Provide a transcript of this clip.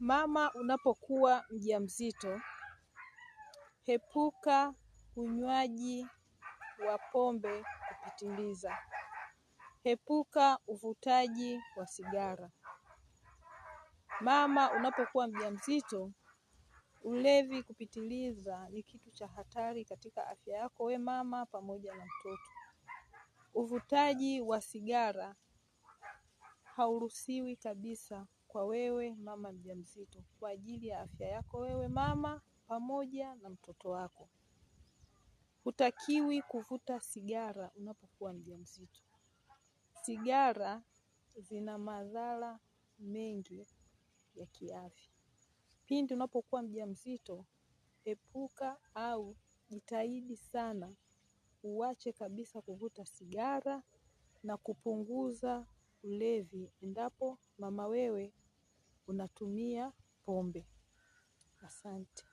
Mama unapokuwa mjamzito, epuka unywaji wa pombe kupitiliza. Epuka uvutaji wa sigara. Mama unapokuwa mjamzito, ulevi kupitiliza ni kitu cha hatari katika afya yako we mama pamoja na mtoto. Uvutaji wa sigara hauruhusiwi kabisa kwa wewe mama mjamzito, kwa ajili ya afya yako wewe mama pamoja na mtoto wako. Hutakiwi kuvuta sigara unapokuwa mjamzito. Sigara zina madhara mengi ya kiafya. Pindi unapokuwa mjamzito, epuka au jitahidi sana uache kabisa kuvuta sigara na kupunguza ulevi endapo mama wewe unatumia pombe. Asante.